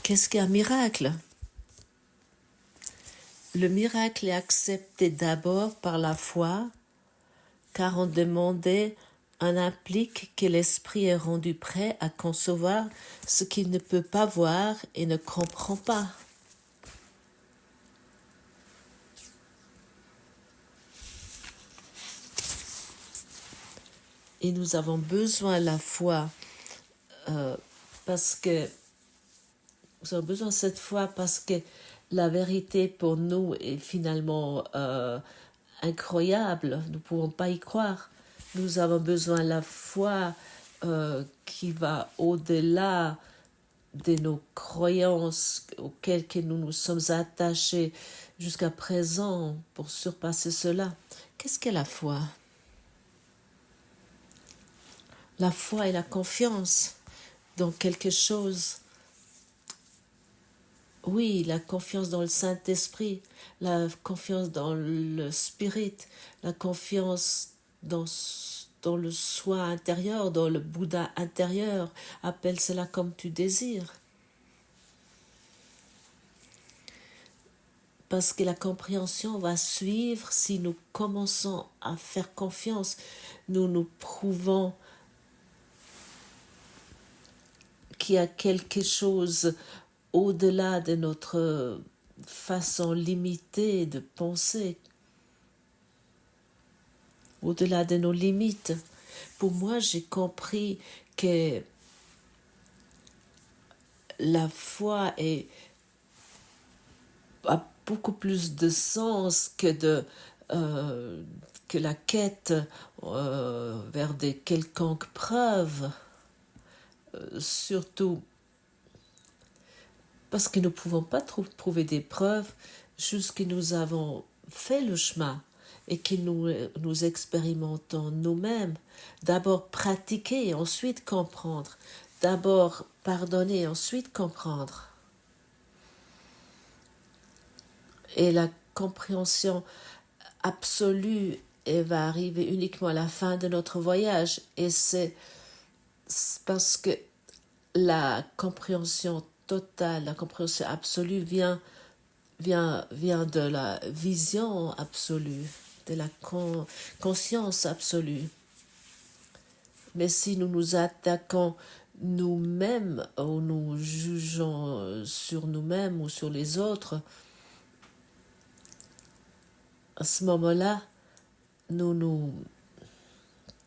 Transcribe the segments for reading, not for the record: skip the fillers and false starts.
Qu'est-ce qu'un miracle? Le miracle est accepté d'abord par la foi, car en demander en implique que l'esprit est rendu prêt à concevoir ce qu'il ne peut pas voir et ne comprend pas. Et nous avons besoin de la foi parce que nous avons besoin de cette foi parce que la vérité pour nous est finalement incroyable. Nous ne pouvons pas y croire. Nous avons besoin de la foi qui va au-delà de nos croyances auxquelles que nous nous sommes attachés jusqu'à présent pour surpasser cela. Qu'est-ce qu'est la foi? La foi est la confiance dans quelque chose. Oui, la confiance dans le Saint-Esprit, la confiance dans le Spirit, la confiance dans le soi intérieur, dans le Bouddha intérieur. Appelle cela comme tu désires. Parce que la compréhension va suivre si nous commençons à faire confiance. Nous nous prouvons qu'il y a quelque chose au-delà de notre façon limitée de penser, au-delà de nos limites. Pour moi, j'ai compris que la foi a beaucoup plus de sens que la quête vers des quelconques preuves, surtout parce que nous ne pouvons pas trouver des preuves jusque nous avons fait le chemin et que nous expérimentons nous-mêmes. D'abord pratiquer et ensuite comprendre. D'abord pardonner et ensuite comprendre. Et la compréhension absolue va arriver uniquement à la fin de notre voyage. Et c'est parce que la compréhension totale, la compréhension absolue vient de la vision absolue, de la conscience absolue. Mais si nous nous attaquons nous-mêmes ou nous jugeons sur nous-mêmes ou sur les autres, à ce moment-là, nous nous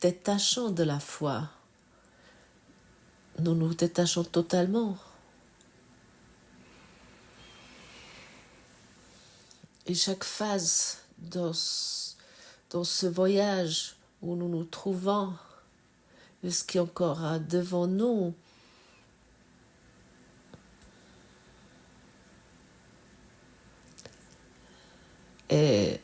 détachons de la foi. Nous nous détachons totalement. Et chaque phase dans ce voyage où nous nous trouvons, et ce qui est encore devant nous, et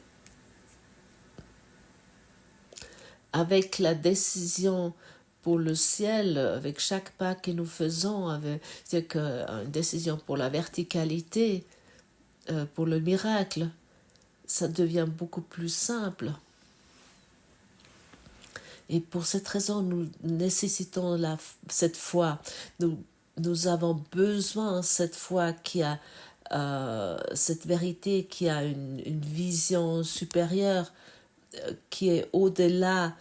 avec la décision pour le ciel, avec chaque pas que nous faisons, c'est une décision pour la verticalité, pour le miracle, ça devient beaucoup plus simple. Et pour cette raison, nous nécessitons cette foi. Nous avons besoin de cette foi qui a cette vérité, qui a une vision supérieure, qui est au-delà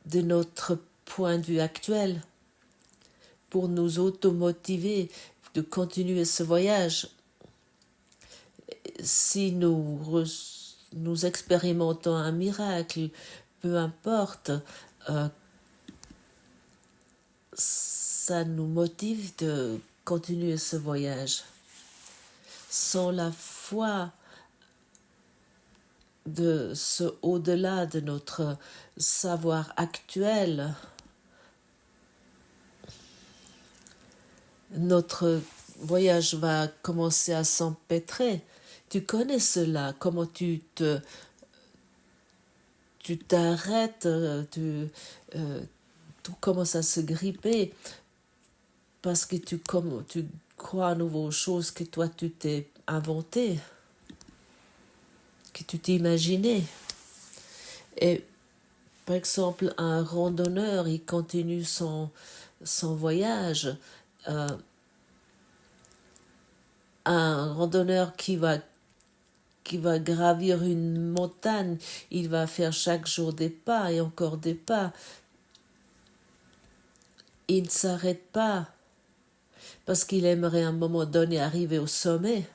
de notre point de vue actuel, pour nous automotiver de continuer ce voyage. Si nous expérimentons un miracle, peu importe, ça nous motive de continuer ce voyage. Sans la foi de ce au-delà de notre savoir actuel, notre voyage va commencer à s'empêtrer. Tu connais cela, comment tu t'arrêtes, tout commence à se gripper parce que tu crois à nouveau aux choses que toi tu t'es inventé, que tu t'es imaginé. Et par exemple, un randonneur, il continue son voyage. un randonneur qui va gravir une montagne, il va faire chaque jour des pas et encore des pas. Il ne s'arrête pas parce qu'il aimerait à un moment donné arriver au sommet.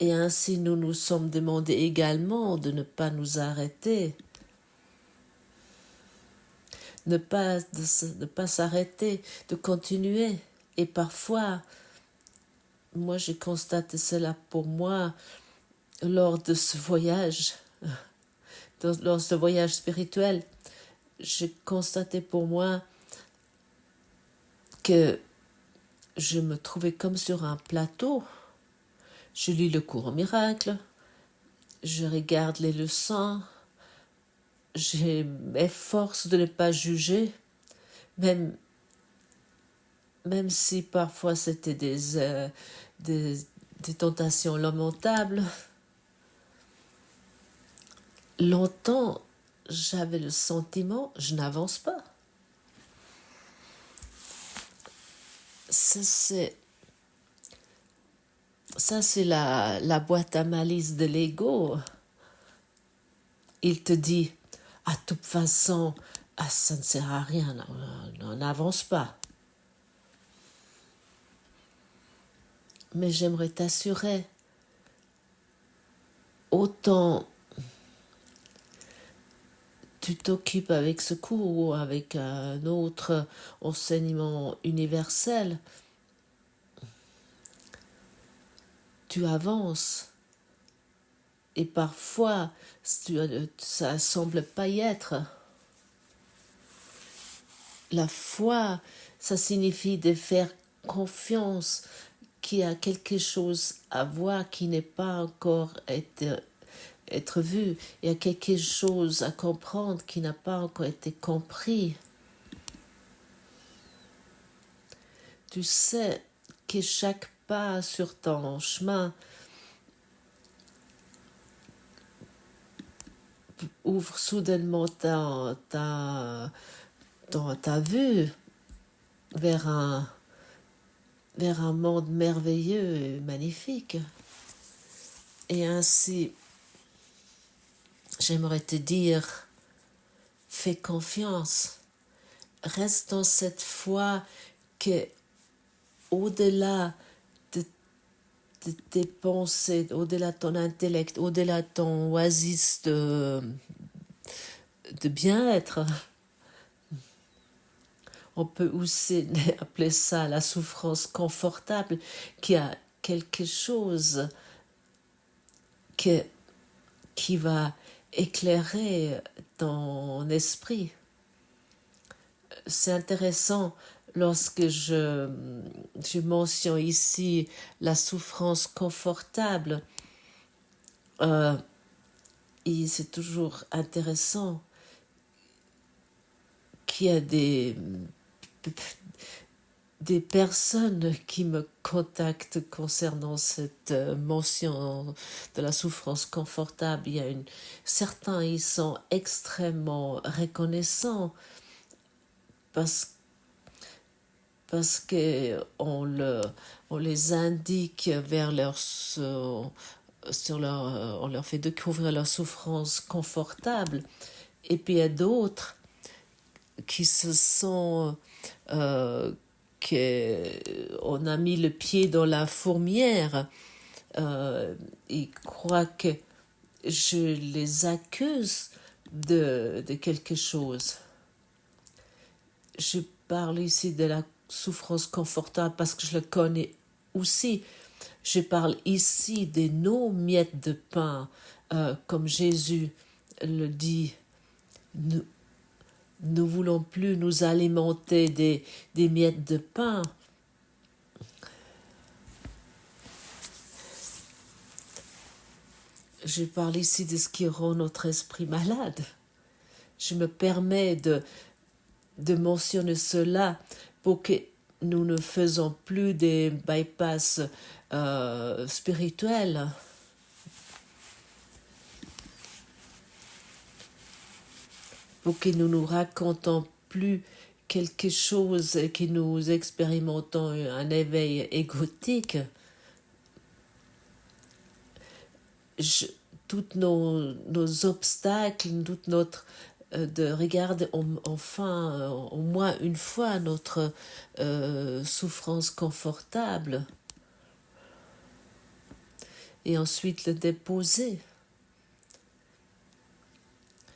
Et ainsi nous nous sommes demandé également de ne pas nous arrêter, ne pas s'arrêter, de continuer. Et parfois, moi j'ai constaté cela pour moi lors de ce voyage, lors de ce voyage spirituel. J'ai constaté pour moi que je me trouvais comme sur un plateau. Je lis le cours au miracle, je regarde les leçons, je m'efforce de ne pas juger, même si parfois c'était des tentations lamentables. Longtemps, j'avais le sentiment, je n'avance pas. Ça, c'est la boîte à malice de l'ego. Il te dit, à toute façon, ça ne sert à rien, on n'avance pas. Mais j'aimerais t'assurer, autant tu t'occupes avec ce cours ou avec un autre enseignement universel, tu avances. Et parfois, ça ne semble pas y être. La foi, ça signifie de faire confiance qu'il y a quelque chose à voir qui n'est pas encore être vu. Il y a quelque chose à comprendre qui n'a pas encore été compris. Tu sais que chaque pas sur ton chemin ouvre soudainement ta vue vers un monde merveilleux et magnifique. Et ainsi, j'aimerais te dire, fais confiance. Reste dans cette foi que, au-delà de tes pensées, au-delà de ton intellect, au-delà de ton oasis de bien-être, on peut aussi appeler ça la souffrance confortable, qui a quelque chose qui va éclairer ton esprit. C'est intéressant lorsque je mentionne ici la souffrance confortable. Et c'est toujours intéressant qu'il y a des personnes qui me contactent concernant cette mention de la souffrance confortable. Il y a certains, ils sont extrêmement reconnaissants parce que on les indique vers on leur fait découvrir leur souffrance confortable. Et puis il y a d'autres qui se sont qu'on a mis le pied dans la fourmière. Ils croient que je les accuse de quelque chose. Je parle ici de la souffrance confortable parce que je le connais aussi. Je parle ici des non-miettes de pain, comme Jésus le dit. Nous ne voulons plus nous alimenter des miettes de pain. Je parle ici de ce qui rend notre esprit malade. Je me permets de mentionner cela pour que nous ne faisons plus des bypass spirituels. Pour que nous nous racontons plus quelque chose que nous expérimentons un éveil égotique, je, tous nos obstacles, toute notre de regarder enfin au moins une fois notre souffrance confortable et ensuite le déposer.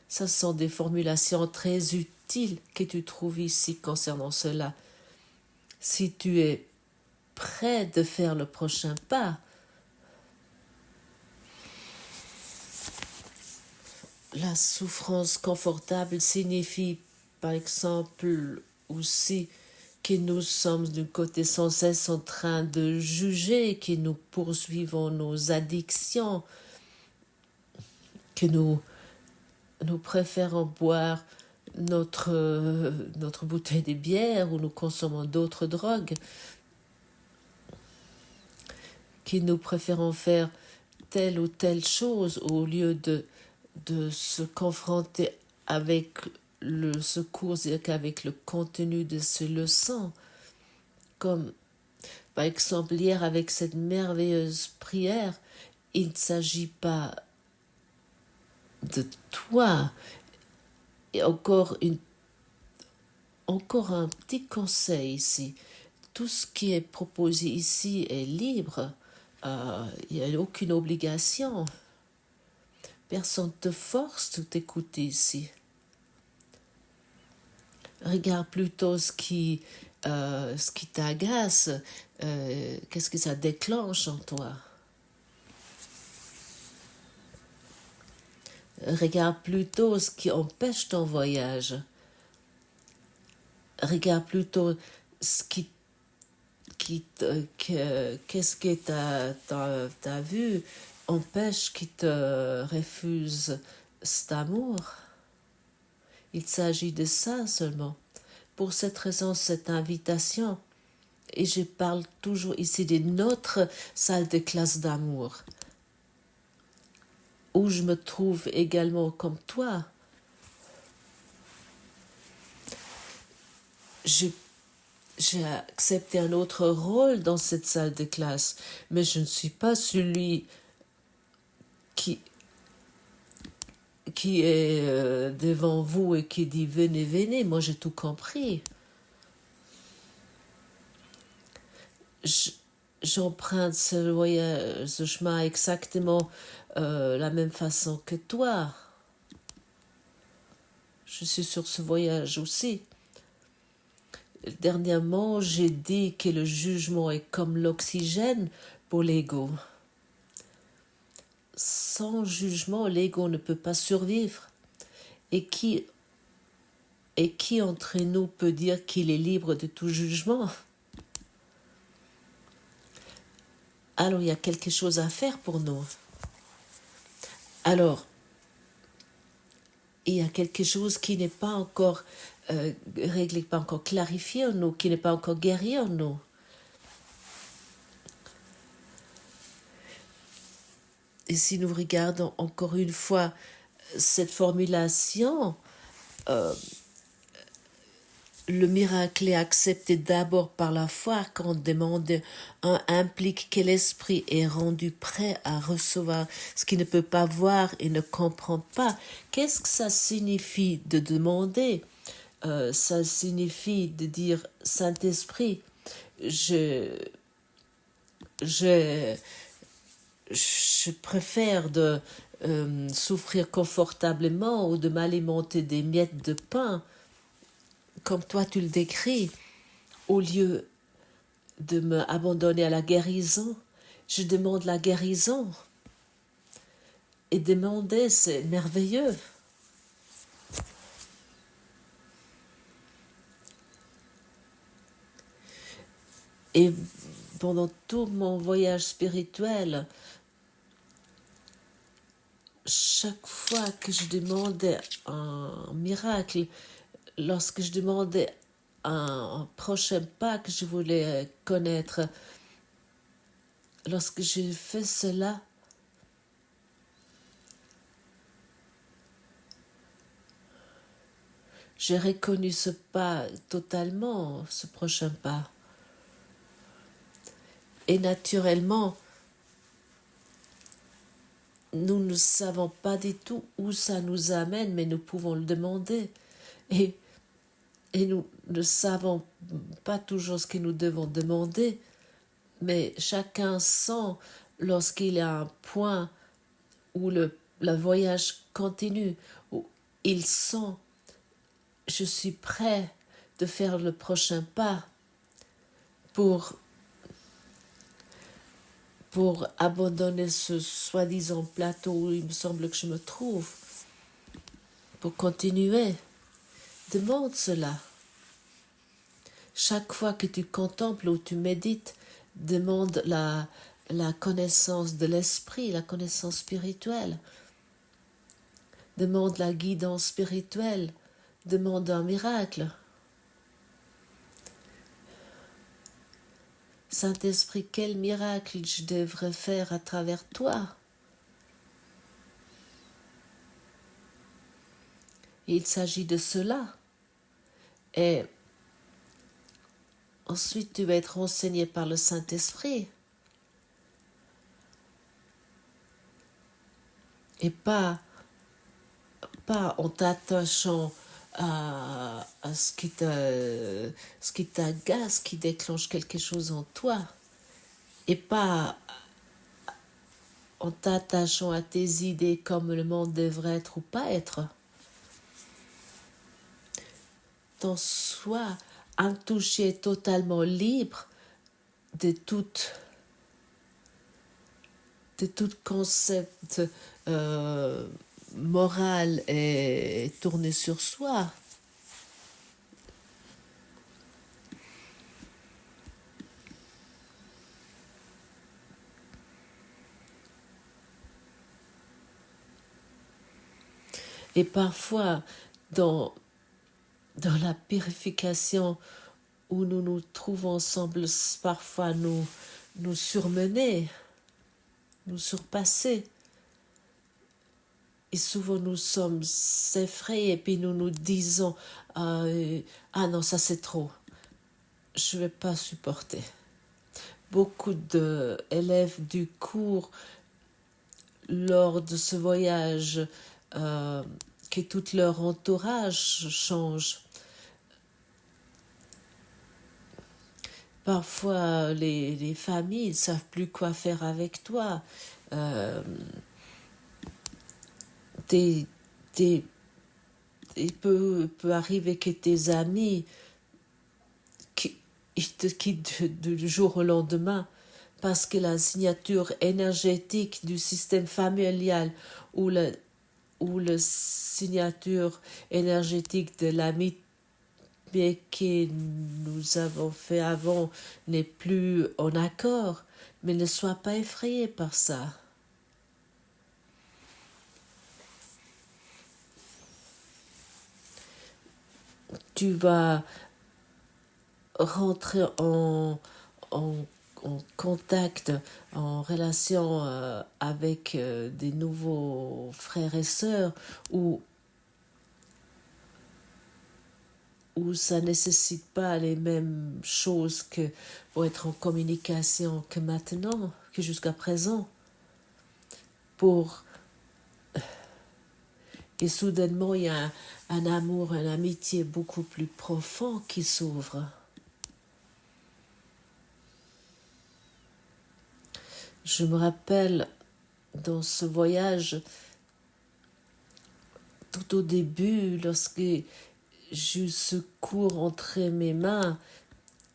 Ça sont des formulations très utiles que tu trouves ici concernant cela. Si tu es prêt de faire le prochain pas, la souffrance confortable signifie, par exemple, aussi que nous sommes d'un côté sans cesse en train de juger, que nous poursuivons nos addictions, que nous préférons boire notre bouteille de bière ou nous consommons d'autres drogues, que nous préférons faire telle ou telle chose au lieu de se confronter avec le secours, c'est-à-dire qu'avec le contenu de ces leçons, comme par exemple hier avec cette merveilleuse prière, il ne s'agit pas de toi. Et encore un petit conseil ici. Tout ce qui est proposé ici est libre. Il n'y a aucune obligation. Personne ne te force de t'écouter ici. Regarde plutôt ce qui t'agace, qu'est-ce que ça déclenche en toi. Regarde plutôt ce qui empêche ton voyage. Regarde plutôt ce qu'est-ce que t'as vu empêche qui te refuse cet amour. Il s'agit de ça seulement. Pour cette raison, cette invitation, et je parle toujours ici de notre salle de classe d'amour, où je me trouve également comme toi. J'ai accepté un autre rôle dans cette salle de classe, mais je ne suis pas celui qui est devant vous et qui dit venez, venez. Moi, j'ai tout compris. J'emprunte ce voyage, ce chemin exactement la même façon que toi. Je suis sur ce voyage aussi. Dernièrement, j'ai dit que le jugement est comme l'oxygène pour l'ego. Sans jugement, l'ego ne peut pas survivre. Et qui entre nous peut dire qu'il est libre de tout jugement? Alors, il y a quelque chose à faire pour nous. Alors, il y a quelque chose qui n'est pas encore réglé, pas encore clarifié en nous, qui n'est pas encore guéri en nous. Et si nous regardons encore une fois cette formulation, le miracle est accepté d'abord par la foi quand demande implique que l'esprit est rendu prêt à recevoir ce qu'il ne peut pas voir et ne comprend pas. Qu'est-ce que ça signifie de demander? Ça signifie de dire Saint-Esprit, je préfère de souffrir confortablement ou de m'alimenter des miettes de pain, comme toi tu le décris, au lieu de m'abandonner à la guérison. Je demande la guérison. Et demander, c'est merveilleux. Et pendant tout mon voyage spirituel, chaque fois que je demandais un miracle, lorsque je demandais un prochain pas que je voulais connaître, lorsque j'ai fait cela, J'ai reconnu ce pas totalement, ce prochain pas. Et naturellement, nous ne savons pas du tout où ça nous amène, mais nous pouvons le demander. Et nous ne savons pas toujours ce que nous devons demander, mais chacun sent lorsqu'il y a un point où le voyage continue, où il sent je suis prêt de faire le prochain pas pour abandonner ce soi-disant plateau où il me semble que je me trouve, pour continuer. Demande cela. Chaque fois que tu contemples ou tu médites, demande la connaissance de l'esprit, la connaissance spirituelle. Demande la guidance spirituelle. Demande un miracle. Saint-Esprit, quel miracle je devrais faire à travers toi? Et il s'agit de cela. Et ensuite, tu vas être enseigné par le Saint-Esprit. Et pas en t'attachant à ce qui t'agace, qui déclenche quelque chose en toi. Et pas en t'attachant à tes idées comme le monde devrait être ou pas être. Ton soi intouché, totalement libre de tout concept moral et tourné sur soi. Et parfois, dans la purification où nous nous trouvons, semble parfois nous surmener, nous surpasser. Et souvent nous sommes effrayés et puis nous nous disons ah non, ça c'est trop, je ne vais pas supporter. Beaucoup d'élèves du cours, lors de ce voyage, que tout leur entourage change. Parfois, les familles ne savent plus quoi faire avec toi. Il peut arriver que tes amis te quittent du jour au lendemain parce que la signature énergétique du système familial ou la signature énergétique de l'amitié que nous avons fait avant n'est plus en accord, mais ne sois pas effrayé par ça. Tu vas rentrer en contact, en relation avec des nouveaux frères et sœurs où ça ne nécessite pas les mêmes choses que pour être en communication que maintenant, que jusqu'à présent. Et soudainement, il y a un amour, une amitié beaucoup plus profond qui s'ouvre. Je me rappelle, dans ce voyage, tout au début, lorsque j'ai eu ce cours entre mes mains,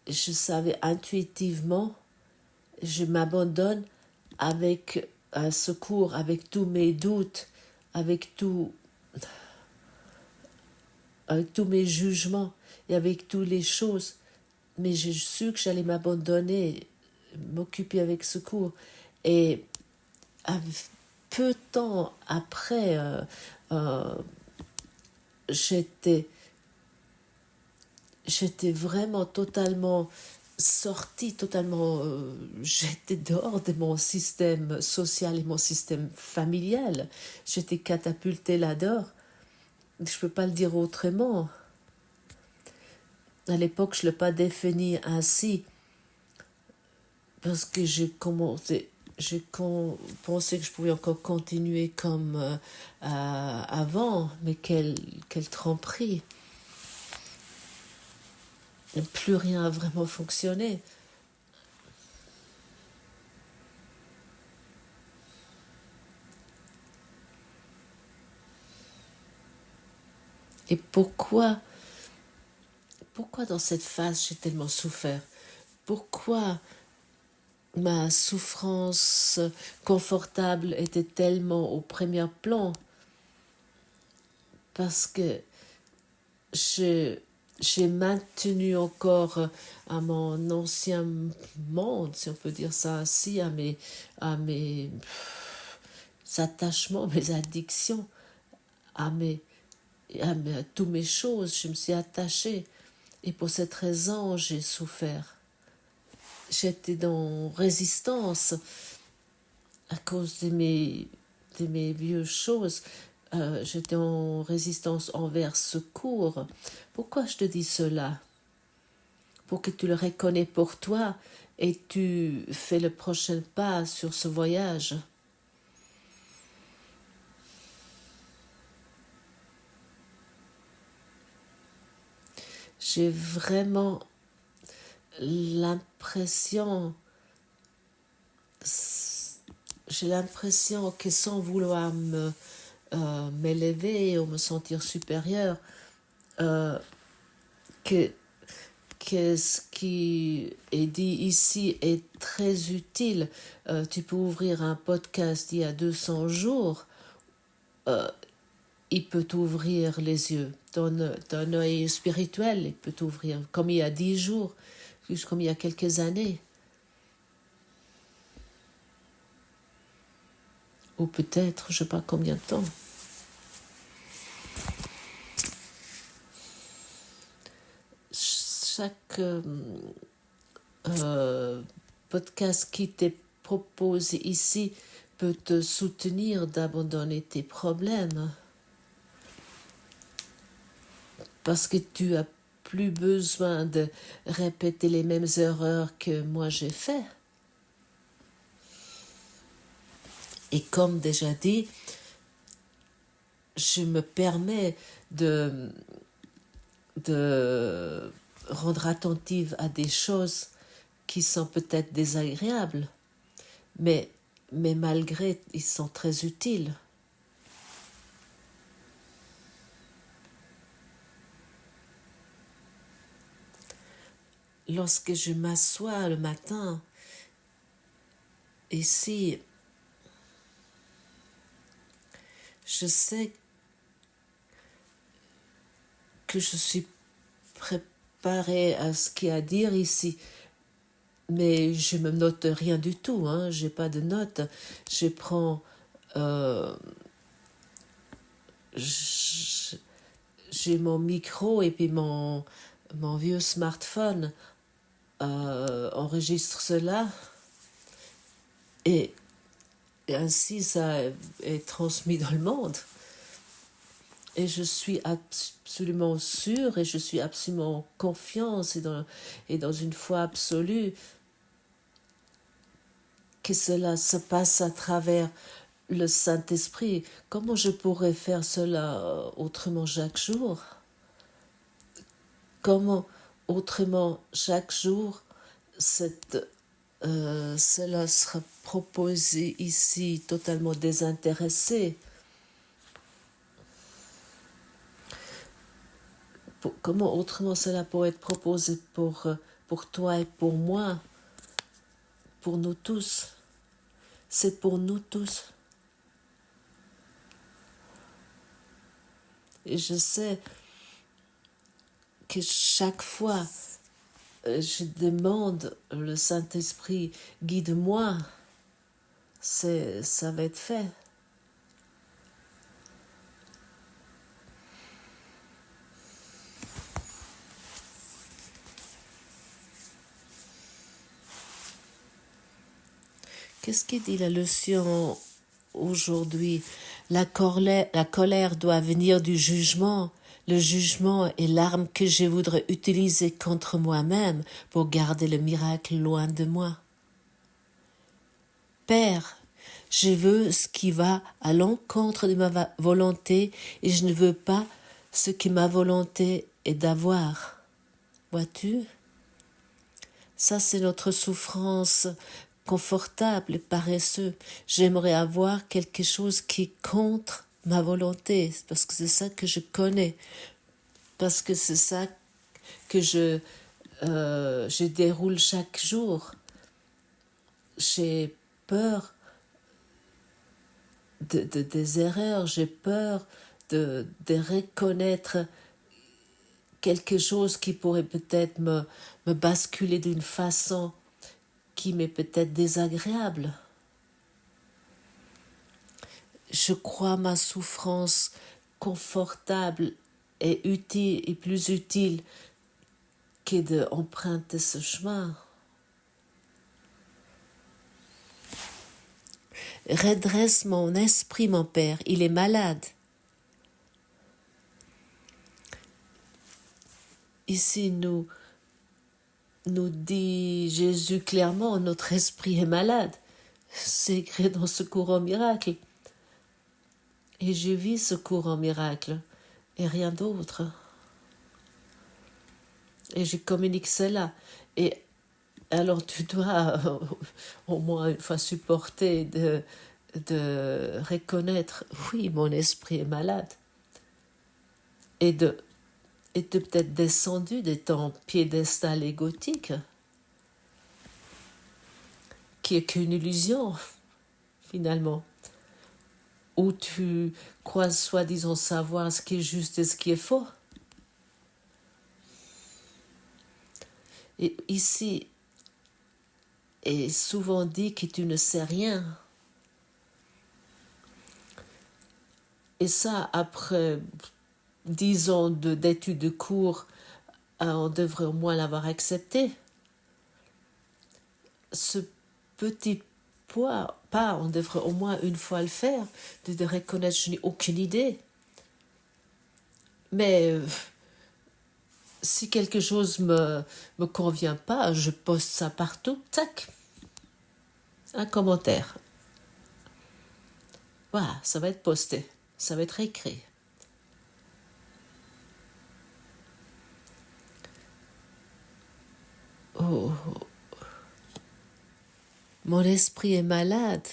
je savais intuitivement, je m'abandonne avec un secours, avec tous mes doutes, avec tous mes jugements et avec toutes les choses. Mais j'ai su que j'allais m'abandonner, m'occuper avec secours. Et peu de temps après, j'étais vraiment totalement sortie, j'étais dehors de mon système social et mon système familial. J'étais catapultée là-dedans. Je ne peux pas le dire autrement. À l'époque, je ne l'ai pas défini ainsi parce que pensé que je pouvais encore continuer comme avant, mais quelle tromperie. Plus rien n'a vraiment fonctionné. Et pourquoi dans cette phase j'ai tellement souffert? Pourquoi ma souffrance confortable était tellement au premier plan? Parce que j'ai maintenu encore à mon ancien monde, si on peut dire ça ainsi, à mes attachements, mes addictions, à toutes mes choses. Je me suis attachée. Et pour cette raison, j'ai souffert. J'étais dans résistance à cause de mes vieux choses. J'étais en résistance envers secours. Pourquoi je te dis cela? Pour que tu le reconnais pour toi et tu fais le prochain pas sur ce voyage. J'ai vraiment l'impression que sans vouloir m'élever ou me sentir supérieur, que ce qui est dit ici est très utile. Tu peux ouvrir un podcast il y a 200 jours, il peut t'ouvrir les yeux. Ton œil spirituel, il peut t'ouvrir, comme il y a 10 jours, comme il y a quelques années. Ou peut-être, je ne sais pas combien de temps. Chaque podcast qui t'est proposé ici peut te soutenir d'abandonner tes problèmes. Parce que tu n'as plus besoin de répéter les mêmes erreurs que moi j'ai fait. Et comme déjà dit, je me permets de rendre attentive à des choses qui sont peut-être désagréables, mais malgré, ils sont très utiles. Lorsque je m'assois le matin, ici, je sais que je suis préparée à ce qu'il y a à dire ici, mais je me note rien du tout, hein. J'ai pas de notes. Je prends j'ai mon micro et puis mon vieux smartphone enregistre cela et ainsi ça est transmis dans le monde. Et je suis absolument sûre et je suis absolument en confiance et dans une foi absolue que cela se passe à travers le Saint-Esprit. Comment je pourrais faire cela autrement chaque jour? Comment autrement chaque jour cela sera proposé ici totalement désintéressé? Comment autrement cela pourrait être proposé pour toi et pour moi, pour nous tous? C'est pour nous tous. Et je sais que chaque fois, je demande le Saint-Esprit, guide-moi, ça va être fait. Qu'est-ce qu'il dit la leçon aujourd'hui? La colère doit venir du jugement, Le jugement est l'arme que je voudrais utiliser contre moi-même pour garder le miracle loin de moi. Père, je veux ce qui va à l'encontre de ma volonté et je ne veux pas ce que ma volonté est d'avoir. Vois-tu? Ça, c'est notre souffrance confortable et paresseuse. J'aimerais avoir quelque chose qui est contre ma volonté, parce que c'est ça que je connais, parce que c'est ça que je déroule chaque jour. J'ai peur des erreurs, j'ai peur de reconnaître quelque chose qui pourrait peut-être me basculer d'une façon qui m'est peut-être désagréable. Je crois ma souffrance confortable et utile et plus utile que d'emprunter ce chemin. Redresse mon esprit, mon Père, il est malade. Ici, nous dit Jésus clairement, notre esprit est malade. C'est écrit dans ce courant miracle. Et je vis ce courant miracle et rien d'autre. Et je communique cela. Et alors tu dois au moins une fois supporter de reconnaître, oui, mon esprit est malade. Et de peut-être descendu de ton piédestal égotique, qui est qu'une illusion, finalement, où tu crois soi-disant savoir ce qui est juste et ce qui est faux. Et ici, est souvent dit que tu ne sais rien. Et ça, après 10 ans d'études de cours, on devrait au moins l'avoir accepté. Ce petit pas, on devrait au moins une fois le faire, de reconnaître je n'ai aucune idée. Mais si quelque chose me convient pas, je poste ça partout, tac, un commentaire. Voilà, ça va être posté, ça va être écrit. Oh, mon esprit est malade.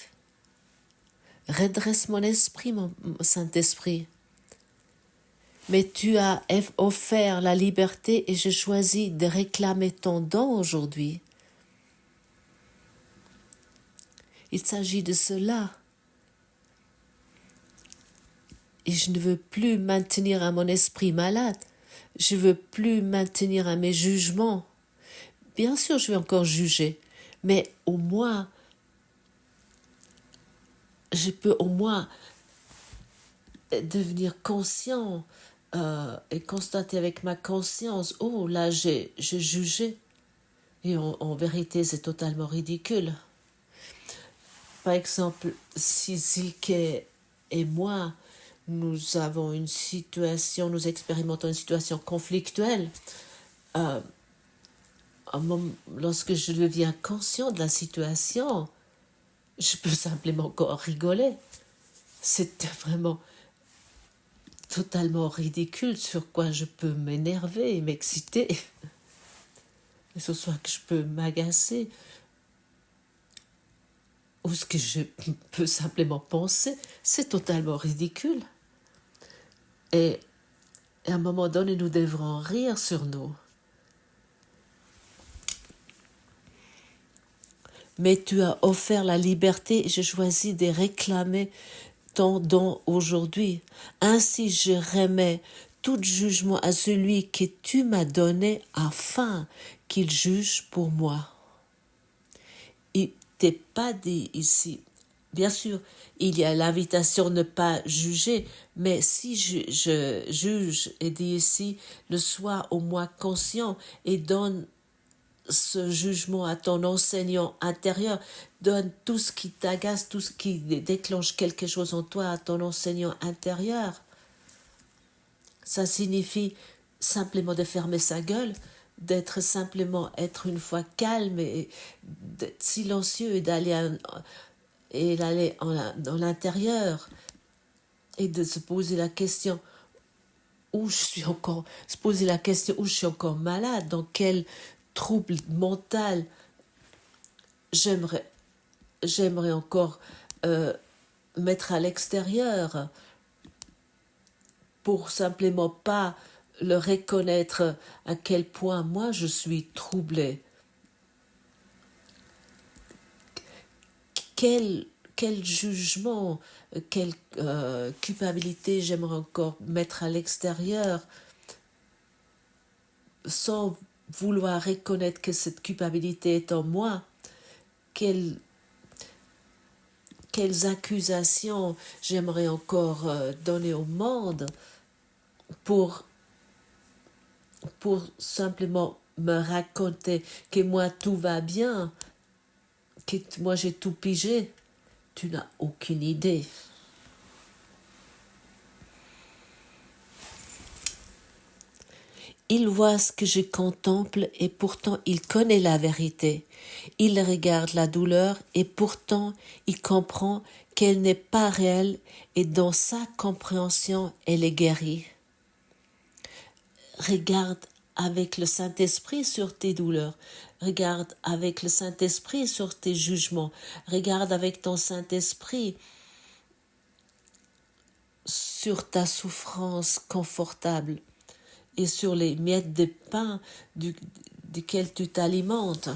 Redresse mon esprit, mon Saint-Esprit. Mais tu as offert la liberté et je choisis de réclamer ton don aujourd'hui. Il s'agit de cela. Et je ne veux plus maintenir à mon esprit malade. Je ne veux plus maintenir à mes jugements. Bien sûr, je vais encore juger, mais au moins, je peux au moins devenir conscient et constater avec ma conscience, oh là j'ai jugé. Et en vérité, c'est totalement ridicule. Par exemple, si Zilke et moi, nous avons une situation, nous expérimentons une situation conflictuelle, lorsque je deviens conscient de la situation, je peux simplement encore rigoler. C'est vraiment totalement ridicule sur quoi je peux m'énerver et m'exciter. Et ce soit que je peux m'agacer ou ce que je peux simplement penser, c'est totalement ridicule. Et à un moment donné, nous devrons rire sur nous. Mais tu as offert la liberté et je choisis de réclamer ton don aujourd'hui. Ainsi je remets tout jugement à celui que tu m'as donné afin qu'il juge pour moi. Il t'est pas dit ici. Bien sûr, il y a l'invitation de ne pas juger, mais si je juge et dis ici, ne sois au moins conscient et donne ce jugement à ton enseignant intérieur, donne tout ce qui t'agace, tout ce qui déclenche quelque chose en toi à ton enseignant intérieur. Ça signifie simplement de fermer sa gueule, d'être simplement être une fois calme et d'être silencieux et d'aller dans l'intérieur et de se poser la question où je suis encore, se poser la question où je suis encore malade, dans quel trouble mental j'aimerais encore mettre à l'extérieur pour simplement pas le reconnaître à quel point moi je suis troublée. Quel jugement, quelle culpabilité j'aimerais encore mettre à l'extérieur sans vouloir reconnaître que cette culpabilité est en moi. Quelles accusations j'aimerais encore donner au monde pour simplement me raconter que moi tout va bien, que moi j'ai tout pigé. Tu n'as aucune idée. Il voit ce que je contemple et pourtant il connaît la vérité. Il regarde la douleur et pourtant il comprend qu'elle n'est pas réelle et dans sa compréhension elle est guérie. Regarde avec le Saint-Esprit sur tes douleurs. Regarde avec le Saint-Esprit sur tes jugements. Regarde avec ton Saint-Esprit sur ta souffrance confortable et sur les miettes de pain duquel tu t'alimentes.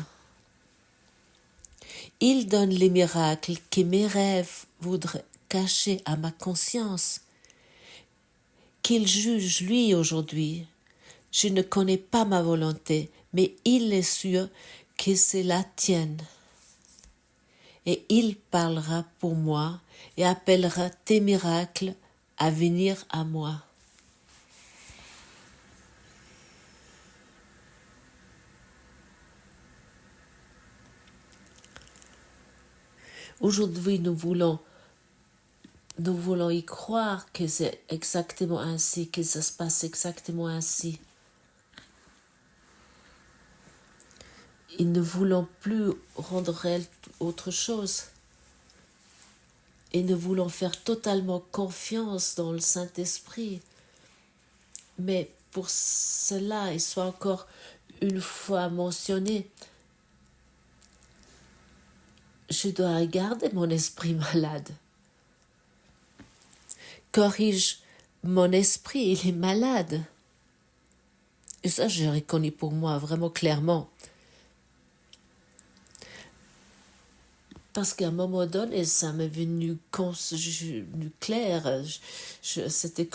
Il donne les miracles que mes rêves voudraient cacher à ma conscience. Qu'il juge lui aujourd'hui. Je ne connais pas ma volonté, mais il est sûr que c'est la tienne. Et il parlera pour moi et appellera tes miracles à venir à moi. Aujourd'hui, nous voulons y croire que c'est exactement ainsi, que ça se passe exactement ainsi. Et ne voulons plus rendre réel autre chose. Et nous voulons faire totalement confiance dans le Saint-Esprit. Mais pour cela, il soit encore une fois mentionné, je dois regarder mon esprit malade. Corrige mon esprit, il est malade. Et ça, j'ai reconnu pour moi vraiment clairement. Parce qu'à un moment donné, ça m'est venu clair. J'étais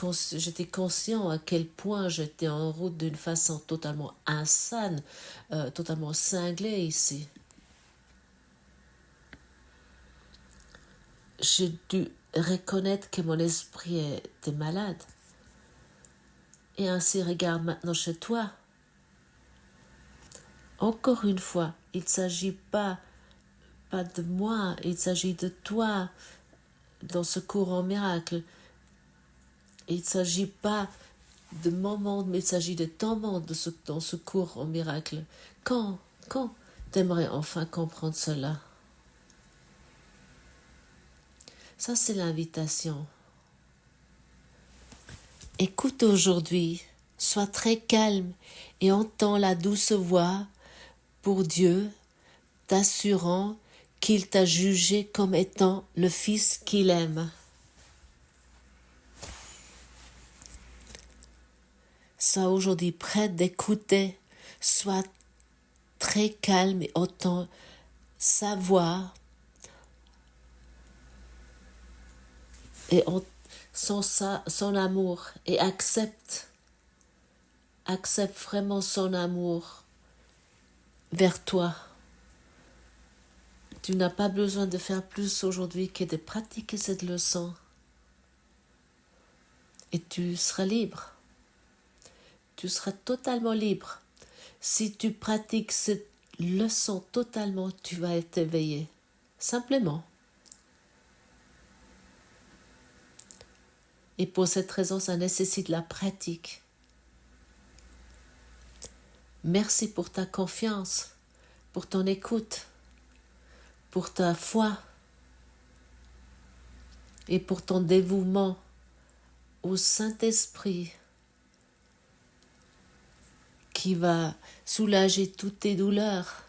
conscient à quel point j'étais en route d'une façon totalement insane, totalement cinglée ici. J'ai dû reconnaître que mon esprit était malade. Et ainsi, regarde maintenant chez toi. Encore une fois, il ne s'agit pas de moi, il s'agit de toi dans ce cours en miracle. Il ne s'agit pas de mon monde, mais il s'agit de ton monde dans ce cours en miracle. Quand t'aimerais enfin comprendre cela? Ça, c'est l'invitation. Écoute aujourd'hui, sois très calme et entends la douce voix pour Dieu, t'assurant qu'il t'a jugé comme étant le fils qu'il aime. Sois aujourd'hui prête d'écouter, sois très calme et entends sa voix et son amour et accepte vraiment son amour vers toi. Tu n'as pas besoin de faire plus aujourd'hui que de pratiquer cette leçon. Et tu seras libre. Tu seras totalement libre. Si tu pratiques cette leçon totalement, tu vas être éveillé. Simplement. Et pour cette raison, ça nécessite la pratique. Merci pour ta confiance, pour ton écoute, pour ta foi et pour ton dévouement au Saint-Esprit qui va soulager toutes tes douleurs